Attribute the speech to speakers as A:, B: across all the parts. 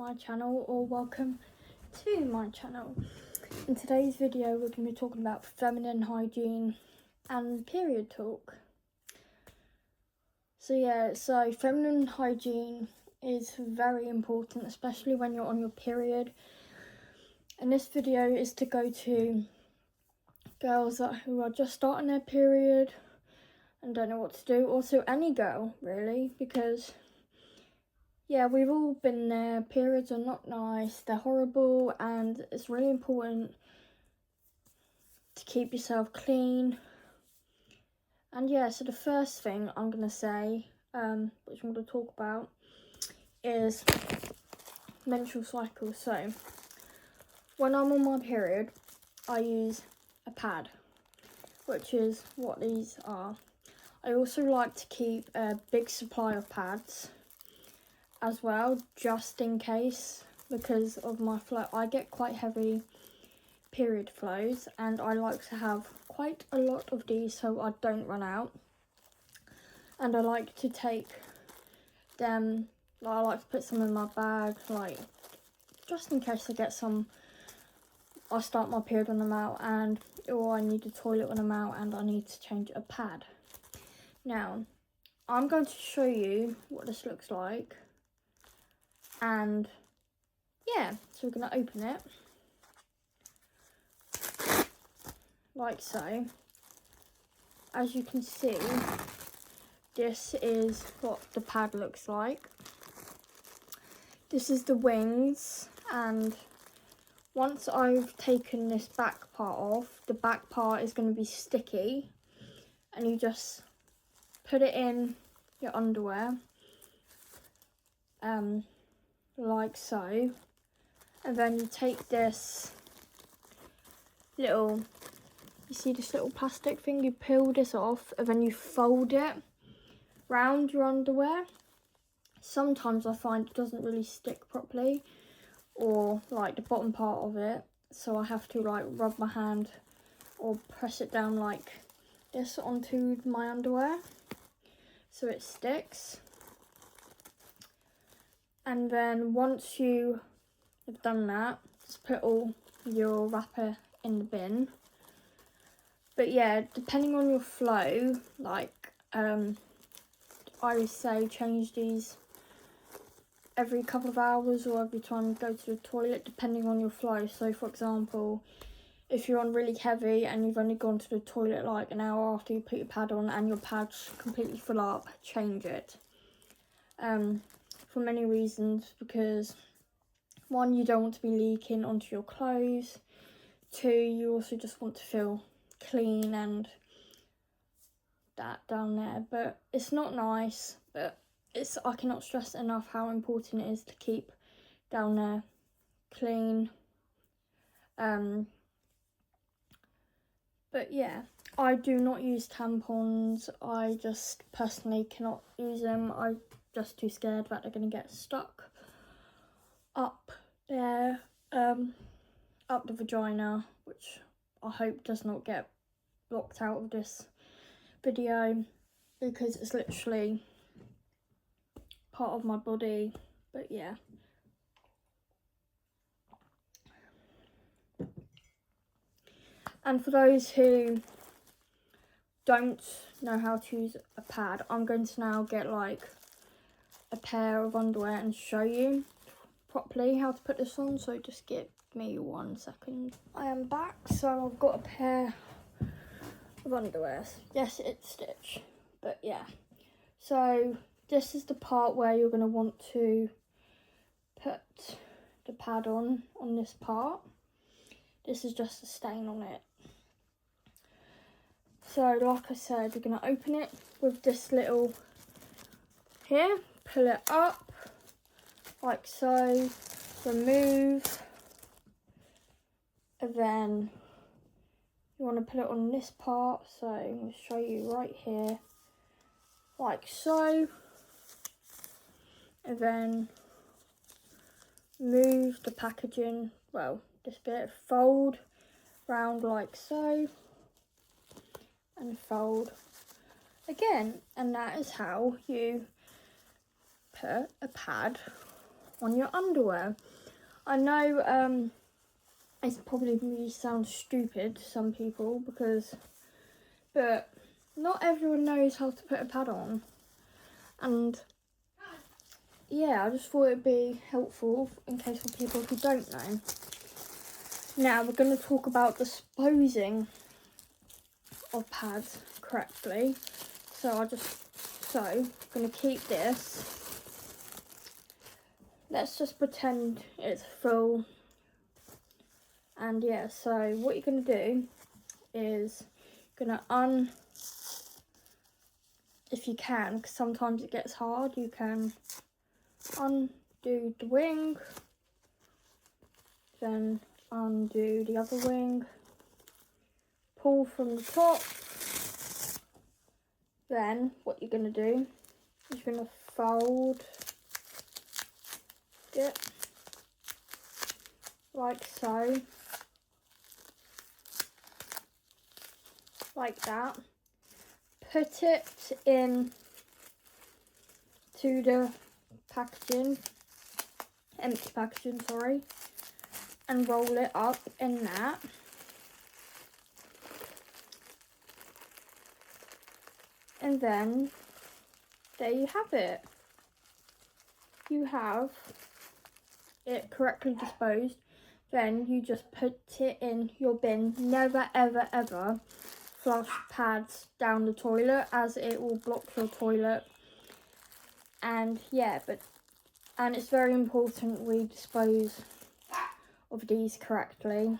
A: my channel, or welcome to my channel. In today's video we're going to be talking about feminine hygiene and period talk. So feminine hygiene is very important, especially when you're on your period. And this video is to go to girls who are just starting their period and don't know what to do. Also any girl really, because we've all been there. Periods are not nice, they're horrible, and it's really important to keep yourself clean. And so the first thing I'm going to say, which I'm going to talk about, is menstrual cycle. So when I'm on my period, I use a pad, which is what these are. I also like to keep a big supply of pads as well, just in case, because of my flow. I get quite heavy period flows and I like to have quite a lot of these so I don't run out. And I like to take them, I like to put some in my bag, like just in case I get some. I start my period when I'm out, or I need a toilet when I'm out and I need to change a pad. Now I'm going to show you what this looks like. And so we're going to open it like so. As you can see, this is what the pad looks like. This is the wings, and once I've taken this back part off, the back part is going to be sticky, and you just put it in your underwear, like so, and then you take this little, you see this little plastic thing, you peel this off and then you fold it round your underwear. Sometimes I find it doesn't really stick properly, or like the bottom part of it, so I have to like rub my hand or press it down like this onto my underwear so it sticks. And then once you have done that, just put all your wrapper in the bin. But depending on your flow, like I would say change these every couple of hours or every time you go to the toilet, depending on your flow. So for example, if you're on really heavy and you've only gone to the toilet like an hour after you put your pad on and your pad's completely full up, change it. For many reasons, because one, you don't want to be leaking onto your clothes. Two, you also just want to feel clean and that down there. But it's not nice, but I cannot stress enough how important it is to keep down there clean. But I do not use tampons. I just personally cannot use them. I'm just too scared that they're going to get stuck up there, up the vagina, which I hope does not get blocked out of this video, because it's literally part of my body. But and for those who don't know how to use a pad, I'm going to now get like a pair of underwear and show you properly how to put this on. So just give me 1 second. I am back. So I've got a pair of underwear. Yes, it's stitched, but so this is the part where you're going to want to put the pad on this part. This is just a stain on it. So like I said, you're going to open it with this little here, pull it up like so, remove, and then you want to put it on this part. So I'm going to show you right here, like so, and then move the packaging, well, this bit, fold round like so, and fold again. And that is how you put a pad on your underwear. I know it's probably sounds stupid to some people but not everyone knows how to put a pad on, and yeah, I just thought it'd be helpful in case for people who don't know. Now we're going to talk about disposing of pads correctly. So I'm going to keep this. Let's just pretend it's full. And yeah, so what you're going to do is if you can, because sometimes it gets hard, you can undo the wing, then undo the other wing, pull from the top. Then what you're going to do is you're going to fold it like so, like that. Put it in to the packaging, empty packaging, sorry, and roll it up in that. And then there you have it. You have it correctly disposed. Then you just put it in your bin. Never ever ever flush pads down the toilet, as it will block your toilet. And yeah, and it's very important we dispose of these correctly,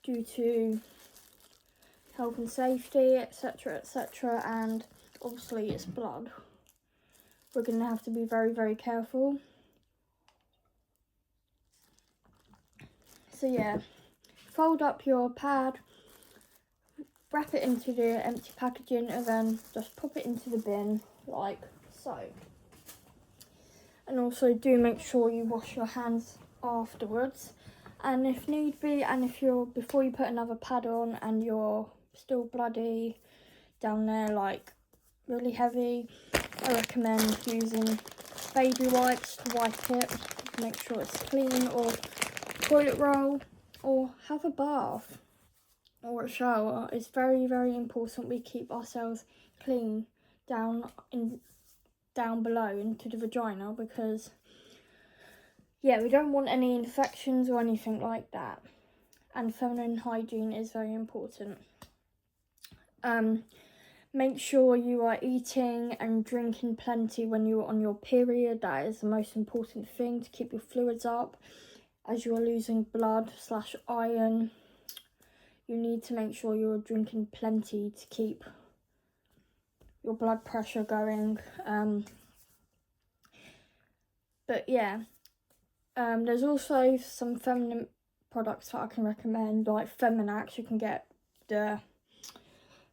A: due to health and safety, etc, etc, and obviously it's blood. We're going to have to be very, very careful. So yeah, fold up your pad, wrap it into the empty packaging, and then just pop it into the bin like so. And also do make sure you wash your hands afterwards, and if need be, and before you put another pad on and you're still bloody down there, like really heavy, I recommend using baby wipes to wipe it, make sure it's clean, or toilet roll, or have a bath or a shower. It's very, very important we keep ourselves clean down below into the vagina, because yeah, we don't want any infections or anything like that. And feminine hygiene is very important. Make sure you are eating and drinking plenty when you're on your period. That is the most important thing, to keep your fluids up as you are losing blood / iron. You need to make sure you're drinking plenty to keep your blood pressure going. But yeah, there's also some feminine products that I can recommend, like Feminax. You can get the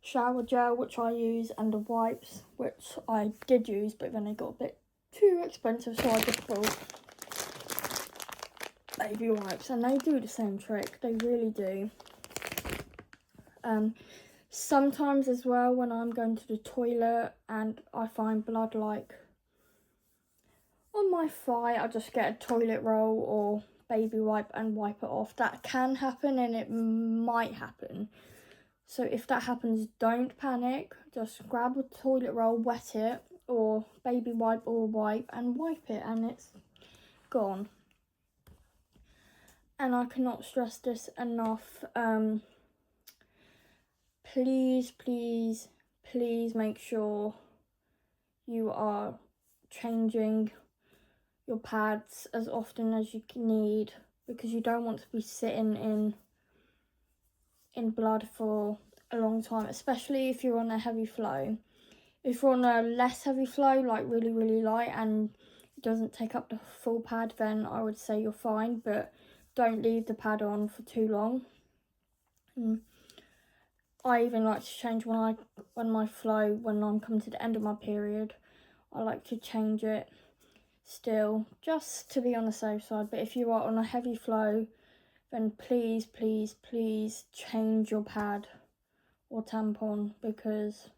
A: shower gel, which I use, and the wipes, which I did use, but then they got a bit too expensive, so I just bought baby wipes, and they do the same trick. They really do. Sometimes as well, when I'm going to the toilet and I find blood like on my thigh, I just get a toilet roll or baby wipe and wipe it off. That can happen, and it might happen. So if that happens, don't panic. Just grab a toilet roll, wet it, or baby wipe or wipe, and wipe it, and it's gone. And I cannot stress this enough. Please, please, please make sure you are changing your pads as often as you need, because you don't want to be sitting in blood for a long time, especially if you're on a heavy flow. If you're on a less heavy flow, like really, really light, and it doesn't take up the full pad, then I would say you're fine, but don't leave the pad on for too long. I even like to change when I'm coming to the end of my period. I like to change it still, just to be on the safe side. But if you are on a heavy flow, then please, please, please change your pad or tampon, because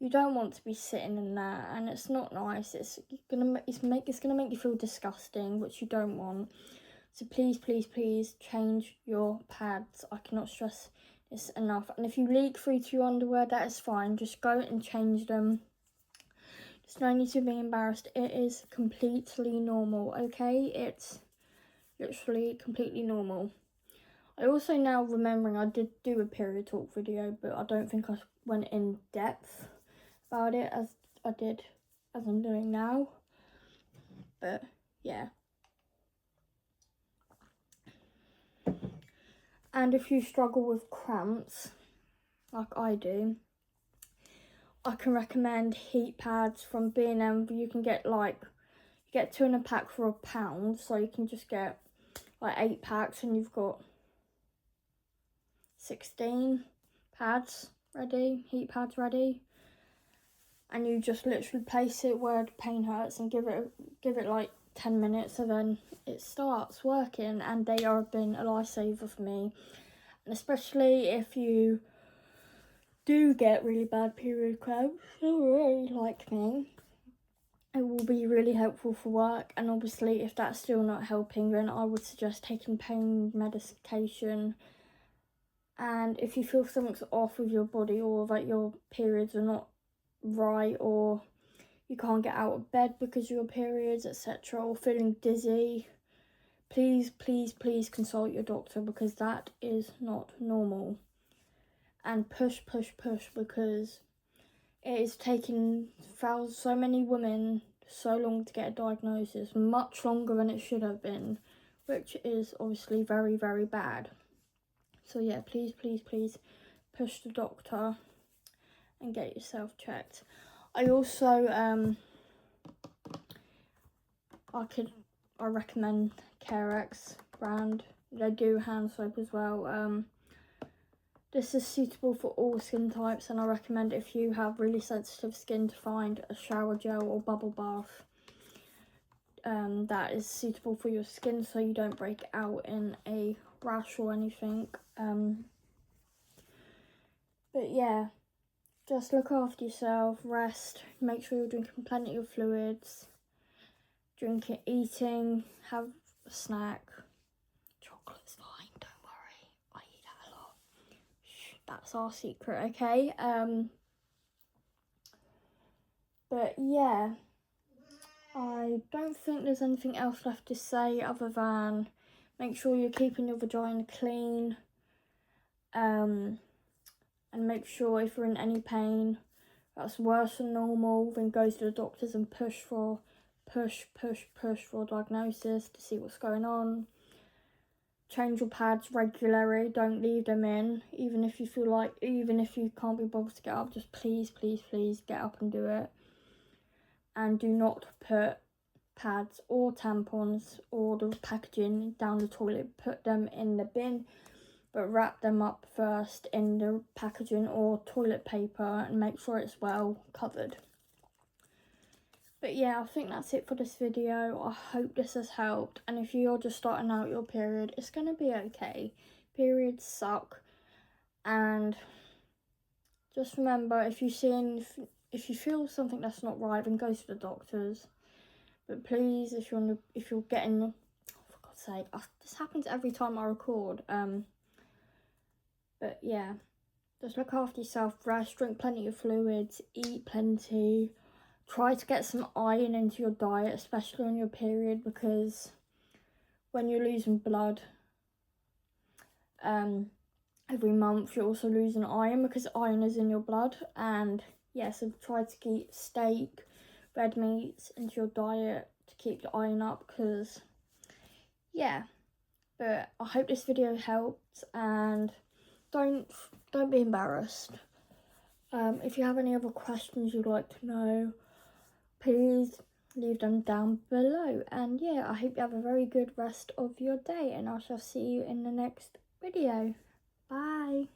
A: you don't want to be sitting in that, and it's not nice. It's gonna make you feel disgusting, which you don't want. So please, please, please change your pads. I cannot stress this enough. And if you leak through to your underwear, that is fine. Just go and change them. There's no need to be embarrassed. It is completely normal, okay? It's literally completely normal. I also now remembering I did do a period talk video, but I don't think I went in depth about it as I'm doing now. But yeah. And if you struggle with cramps, like I do, I can recommend heat pads from B&M. You can get you get 2 in a pack for £1, so you can just get like 8 packs and you've got 16 pads ready, heat pads ready. And you just literally place it where the pain hurts and give it like 10 minutes, and then it starts working, and they have been a lifesaver for me. And especially if you do get really bad period cramps, really like me, it will be really helpful for work. And obviously if that's still not helping, then I would suggest taking pain medication. And if you feel something's off with your body, or that your periods are not right, or you can't get out of bed because of your periods, etc., or feeling dizzy, please, please, please consult your doctor, because that is not normal. And push, push, push, because it is taking so many women so long to get a diagnosis, much longer than it should have been, which is obviously very, very bad. So yeah, please, please, please push the doctor and get yourself checked. I also I recommend Carex brand. They do hand soap as well. This is suitable for all skin types, and I recommend if you have really sensitive skin to find a shower gel or bubble bath that is suitable for your skin, so you don't break out in a rash or anything. But yeah, just look after yourself, rest, make sure you're drinking plenty of fluids, eating, have a snack. Chocolate's fine, don't worry, I eat that a lot. Shh, that's our secret, okay? But yeah, I don't think there's anything else left to say other than make sure you're keeping your vagina clean, and make sure if you're in any pain that's worse than normal, then go to the doctors and push for diagnosis to see what's going on. Change your pads regularly, don't leave them in, even if you can't be bothered to get up, just please, please, please get up and do it. And do not put pads or tampons or the packaging down the toilet. Put them in the bin, but wrap them up first in the packaging or toilet paper and make sure it's well covered. But yeah, I think that's it for this video. I hope this has helped, and if you're just starting out your period, it's going to be okay. Periods suck, and just remember, if you feel something that's not right, then go to the doctors. But please, if you're getting, oh, for God's sake, this happens every time I record. But yeah, just look after yourself, rest, drink plenty of fluids, eat plenty. Try to get some iron into your diet, especially on your period, because when you're losing blood every month, you're also losing iron, because iron is in your blood. And yeah, so try to keep steak, red meats into your diet to keep the iron up, because yeah. But I hope this video helped, and don't be embarrassed. If you have any other questions you'd like to know, please leave them down below. And yeah, I hope you have a very good rest of your day, and I shall see you in the next video. Bye.